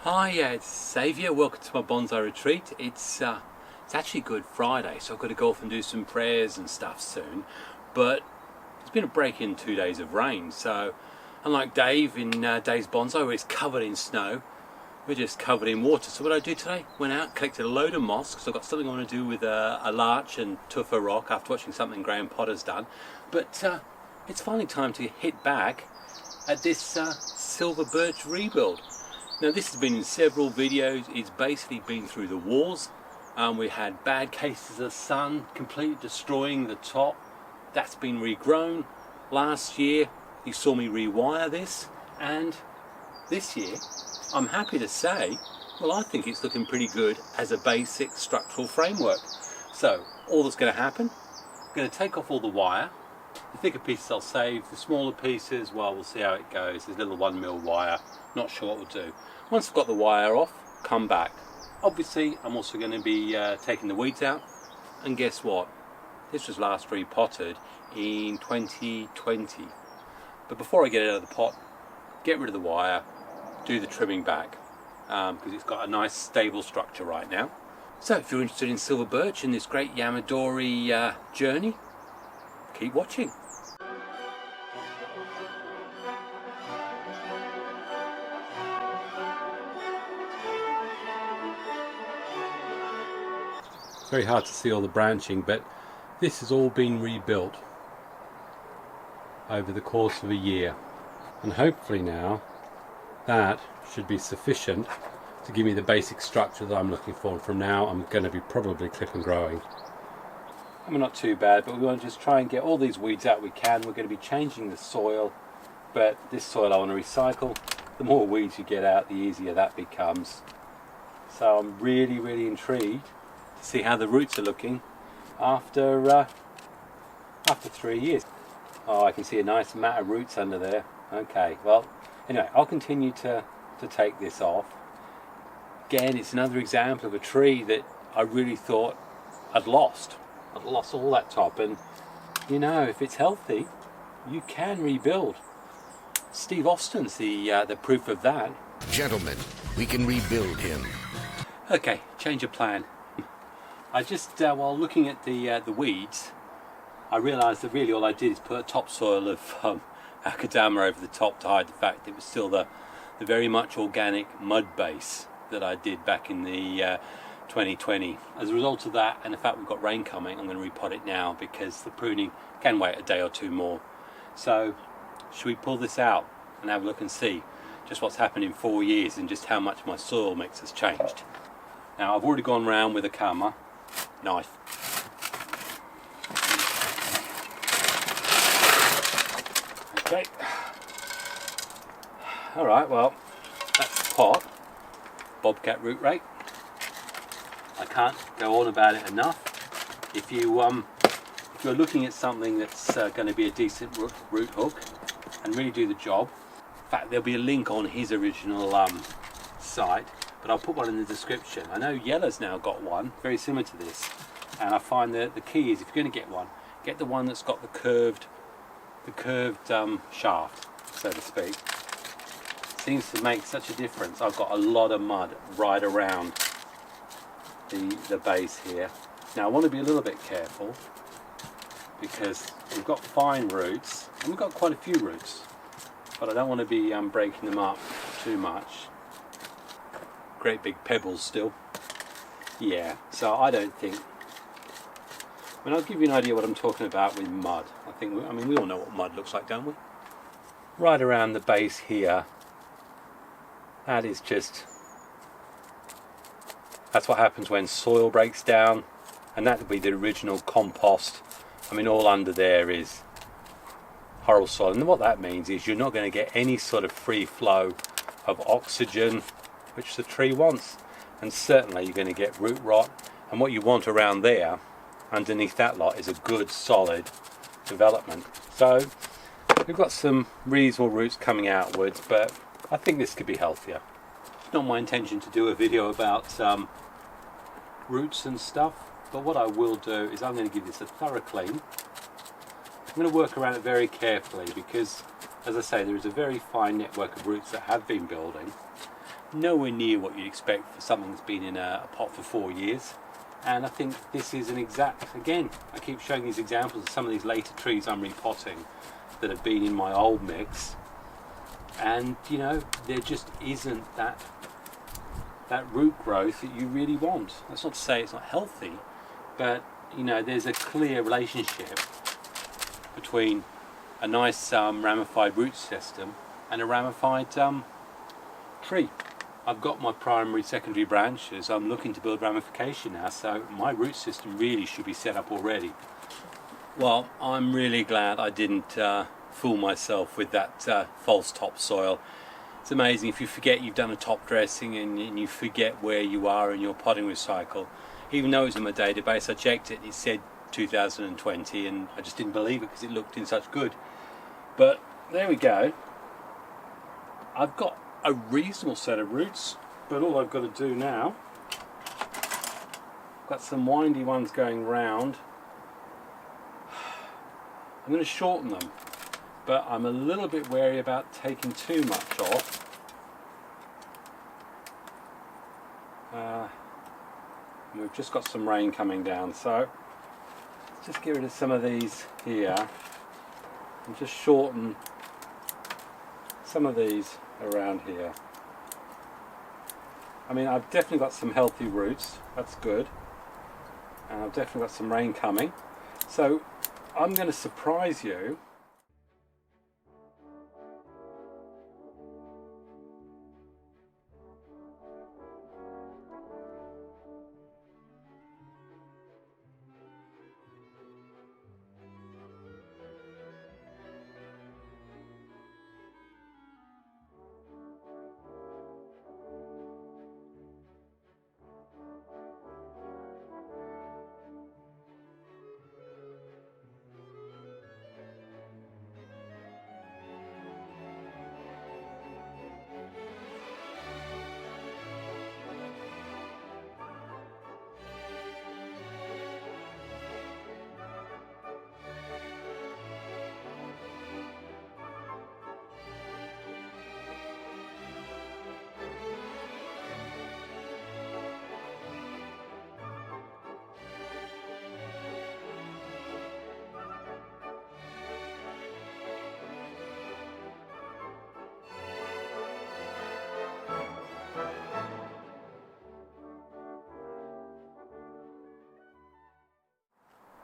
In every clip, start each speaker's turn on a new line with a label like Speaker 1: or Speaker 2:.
Speaker 1: Hi, it's Xavier. Welcome to my bonsai retreat. It's actually Good Friday, so I've got to go off and do some prayers and stuff soon. But there's been a break in 2 days of rain, so unlike Dave in Dave's bonsai, where it's covered in snow, we're just covered in water. So what I do today? Went out, collected a load of moss because I've got something I want to do with a larch and tufa rock after watching something Graham Potter's done. But it's finally time to hit back at this Silver Birch rebuild. Now this has been in several videos. It's basically been through the wars. We had bad cases of sun completely destroying the top. That's been regrown. Last year you saw me rewire this, and this year I'm happy to say, well, I think it's looking pretty good as a basic structural framework. So all that's going to happen, I'm going to take off all the wire. The thicker pieces I'll save, the smaller pieces, well, we'll see how it goes. There's a little 1mm wire, not sure what we'll do. Once I've got the wire off, come back. Obviously, I'm also going to be taking the weeds out. And guess what? This was last repotted in 2020. But before I get it out of the pot, get rid of the wire, do the trimming back, because it's got a nice stable structure right now. So if you're interested in Silver Birch and this great Yamadori journey, keep watching. It's very hard to see all the branching, but this has all been rebuilt over the course of a year, and hopefully now that should be sufficient to give me the basic structure that I'm looking for. And from now I'm going to be probably clip and growing. I mean, not too bad, but we want to just try and get all these weeds out we can. We're going to be changing the soil, but this soil I want to recycle. The more weeds you get out, the easier that becomes. So I'm really intrigued to see how the roots are looking after 3 years. Oh, I can see a nice mat of roots under there. Okay, well, anyway, I'll continue to take this off. Again, it's another example of a tree that I really thought I'd lost. I've lost all that top, and you know, if it's healthy, you can rebuild. Steve Austin's the proof of that.
Speaker 2: Gentlemen, we can rebuild him.
Speaker 1: Okay, change of plan. I just, while looking at the weeds, I realised that really all I did is put a topsoil of akadama over the top to hide the fact that it was still the very much organic mud base that I did back in the 2020. As a result of that, and the fact we've got rain coming, I'm going to repot it now because the pruning can wait a day or two more. So should we pull this out and have a look and see just what's happened in 4 years and just how much my soil mix has changed? Now I've already gone round with a kama knife. Okay. Alright, well, that's the pot. Bobcat root rake. I can't go on about it enough. If you're looking at something that's going to be a decent root hook and really do the job, in fact there'll be a link on his original site, but I'll put one in the description. I know Yella's now got one very similar to this, and I find that the key is, if you're going to get one, get the one that's got the curved shaft, so to speak. Seems to make such a difference. I've got a lot of mud right around the base here. Now I want to be a little bit careful because we've got fine roots and we've got quite a few roots, but I don't want to be breaking them up too much. Great big pebbles still. Yeah, so I don't think, I mean, I'll give you an idea what I'm talking about with mud. I mean we all know what mud looks like, don't we? Right around the base here, that is just, that's what happens when soil breaks down, and that would be the original compost. I mean, all under there is horrible soil, and what that means is you're not going to get any sort of free flow of oxygen, which the tree wants, and certainly you're going to get root rot. And what you want around there, underneath that lot, is a good solid development. So we've got some reasonable roots coming outwards, but I think this could be healthier. It's not my intention to do a video about roots and stuff, but what I will do is I'm going to give this a thorough clean. I'm going to work around it very carefully because, as I say, there is a very fine network of roots that have been building. nowhere near what you'd expect for something that's been in a pot for 4 years. And I think this is an exact, again, I keep showing these examples of some of these later trees I'm repotting that have been in my old mix, and you know, there just isn't that root growth that you really want. That's not to say it's not healthy, but you know, there's a clear relationship between a nice ramified root system and a ramified tree. I've got my primary, secondary branches. I'm looking to build ramification now, so my root system really should be set up already. Well, I'm really glad I didn't fool myself with that false topsoil. It's amazing if you forget you've done a top dressing and you forget where you are in your potting recycle. Even though it was in my database, I checked it, it said 2020, and I just didn't believe it because it looked in such good. But there we go. I've got a reasonable set of roots, but all I've got to do now, I've got some windy ones going round. I'm going to shorten them, but I'm a little bit wary about taking too much off. We've just got some rain coming down, so let's just get rid of some of these here and just shorten some of these around here. I mean, I've definitely got some healthy roots, that's good, and I've definitely got some rain coming, so I'm going to surprise you.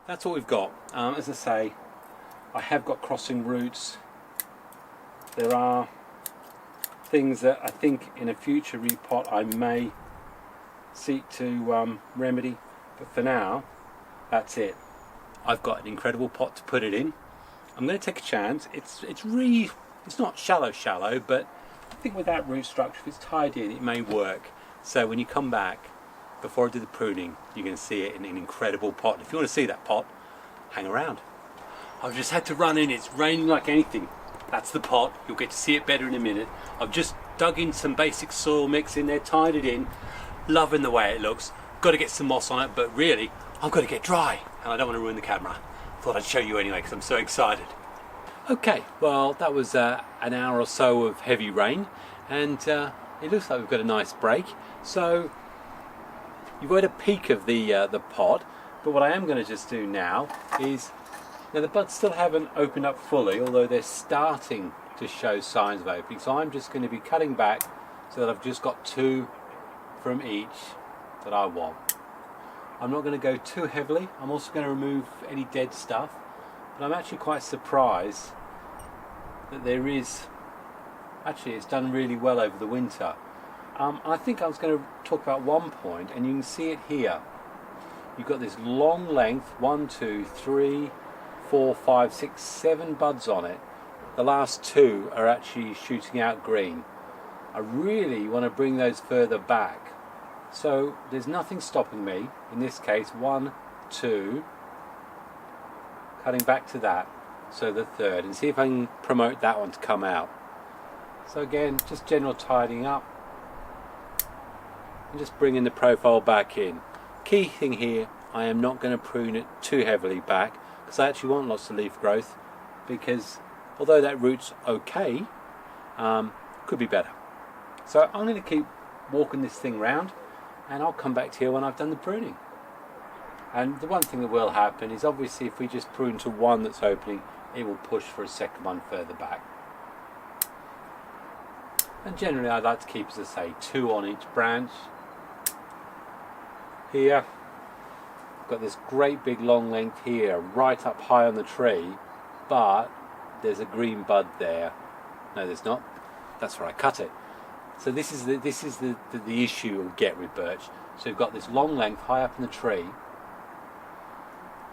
Speaker 1: That's all we've got. As I say, I have got crossing roots. There are things that I think in a future repot I may seek to remedy, but for now, that's it. I've got an incredible pot to put it in. I'm going to take a chance. It's not shallow, but I think with that root structure, if it's tied in, it may work. So when you come back, before I do the pruning, you're going to see it in an incredible pot. If you want to see that pot, hang around. I've just had to run in. It's raining like anything. That's the pot. You'll get to see it better in a minute. I've just dug in some basic soil mix in there, tied it in. Loving the way it looks. Got to get some moss on it, but really, I've got to get dry. And I don't want to ruin the camera. Thought I'd show you anyway because I'm so excited. Okay, well, that was an hour or so of heavy rain, and it looks like we've got a nice break. So you've got a peek of the pot, but what I am going to just do now is, now the buds still haven't opened up fully, although they're starting to show signs of opening, so I'm just going to be cutting back so that I've just got 2 from each that I want. I'm not going to go too heavily. I'm also going to remove any dead stuff, but I'm actually quite surprised that there is, actually it's done really well over the winter. I think I was going to talk about one point, and you can see it here. You've got this long length, 1, 2, 3, 4, 5, 6, 7 buds on it. The last 2 are actually shooting out green. I really want to bring those further back. So there's nothing stopping me, in this case 1, 2, cutting back to that, so the third, and see if I can promote that one to come out. So again, just general tidying up, and just bringing the profile back in. Key thing here, I am not going to prune it too heavily back, because I actually want lots of leaf growth, because although that root's okay, could be better. So I'm going to keep walking this thing round, and I'll come back to you when I've done the pruning. And the one thing that will happen is obviously if we just prune to one that's opening, it will push for a second one further back. And generally I like to keep, as I say, 2 on each branch. Here, I've got this great big long length here, right up high on the tree, but there's a green bud there. No, there's not. That's where I cut it. So this is the issue you'll get with birch. So we've got this long length high up in the tree,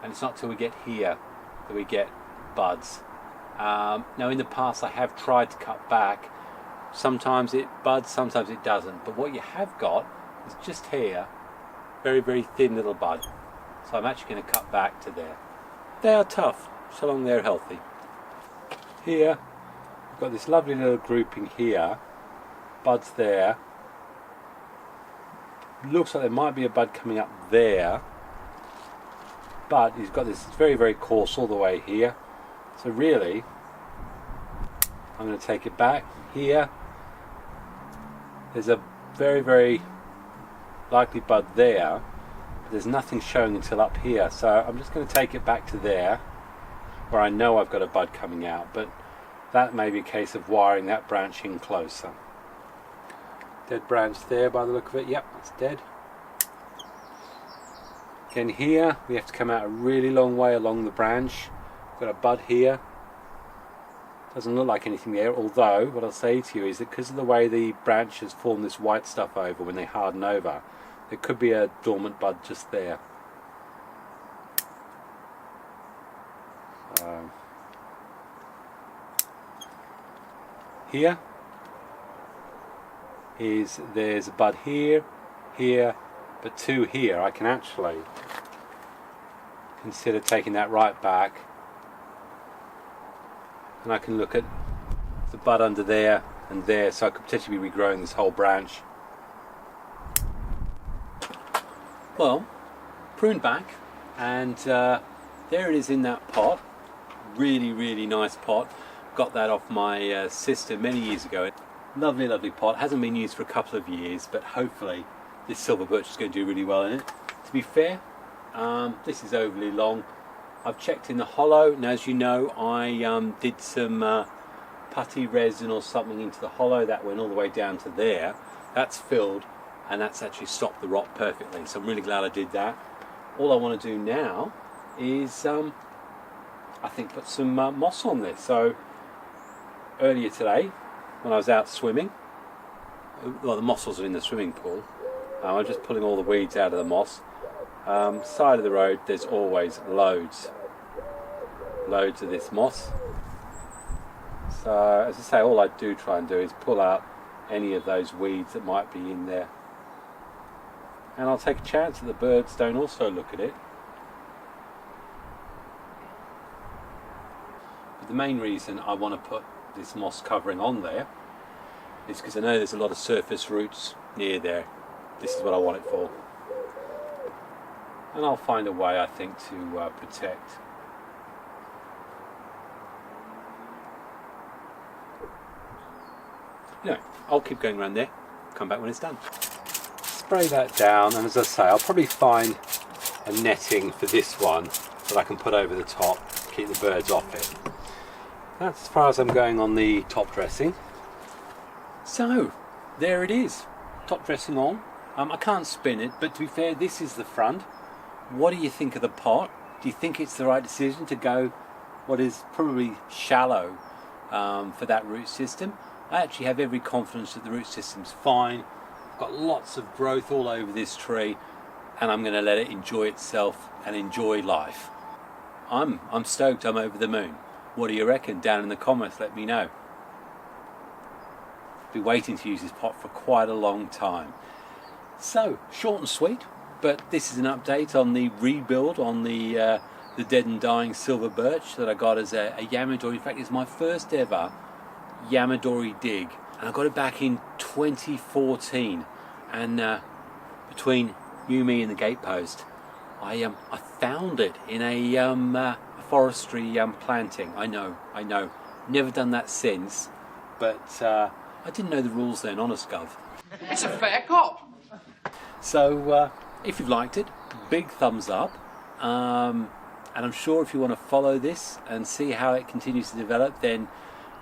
Speaker 1: and it's not till we get here that we get buds. Now in the past I have tried to cut back. Sometimes it buds, sometimes it doesn't. But what you have got is just here, very, very thin little bud. So I'm actually going to cut back to there. They are tough, so long they're healthy. Here, we've got this lovely little grouping here. Buds there. Looks like there might be a bud coming up there. But he's got this very, very coarse all the way here. So really, I'm going to take it back. Here, there's a very, very likely bud there. But there's nothing showing until up here. So I'm just going to take it back to there, where I know I've got a bud coming out. But that may be a case of wiring that branch in closer. Dead branch there by the look of it. Yep, it's dead. Again here, we have to come out a really long way along the branch. Got a bud here. Doesn't look like anything there, although what I'll say to you is that because of the way the branches form this white stuff over when they harden over, there could be a dormant bud just there. Here there's a bud here, here, but 2 here. I can actually consider taking that right back, and I can look at the bud under there and there, so I could potentially be regrowing this whole branch. Well, pruned back, and there it is in that pot. Really, really nice pot. Got that off my sister many years ago. Lovely, lovely pot. Hasn't been used for a couple of years, but hopefully this silver birch is going to do really well in it. To be fair, this is overly long. I've checked in the hollow, and as you know, I did some putty resin or something into the hollow that went all the way down to there. That's filled, and that's actually stopped the rot perfectly. So I'm really glad I did that. All I want to do now is, I think, put some moss on this. So earlier today, when I was out swimming, well, the mussels are in the swimming pool. I'm just pulling all the weeds out of the moss. Side of the road, there's always loads of this moss. So, as I say, all I do try and do is pull out any of those weeds that might be in there. And I'll take a chance that the birds don't also look at it. But the main reason I want to put this moss covering on there is because I know there's a lot of surface roots near there. This is what I want it for, and I'll find a way, I think, to protect. Anyway, I'll keep going around there, come back when it's done. Spray that down, and as I say, I'll probably find a netting for this one that I can put over the top to keep the birds off it. That's as far as I'm going on the top dressing. So, there it is. Top dressing on. I can't spin it, but to be fair, this is the front. What do you think of the pot? Do you think it's the right decision to go what is probably shallow for that root system? I actually have every confidence that the root system's fine. I've got lots of growth all over this tree, and I'm going to let it enjoy itself and enjoy life. I'm stoked. I'm over the moon. What do you reckon? Down in the comments, let me know. Be waiting to use this pot for quite a long time. So, short and sweet, but this is an update on the rebuild on the dead and dying silver birch that I got as a Yamadori. In fact, it's my first ever Yamadori dig, and I got it back in 2014. And between you, me, and the gatepost, I found it in a forestry planting. I know, never done that since, but I didn't know the rules then, honest gov.
Speaker 3: It's a fair cop.
Speaker 1: So if you've liked it, big thumbs up. And I'm sure if you want to follow this and see how it continues to develop, then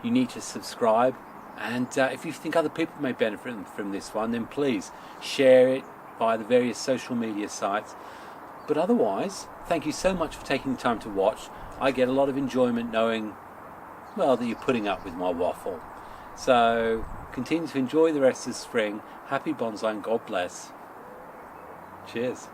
Speaker 1: you need to subscribe. And if you think other people may benefit from this one, then please share it via the various social media sites. But otherwise, thank you so much for taking the time to watch. I get a lot of enjoyment knowing, well, that you're putting up with my waffle. So continue to enjoy the rest of spring. Happy bonsai and God bless. Cheers.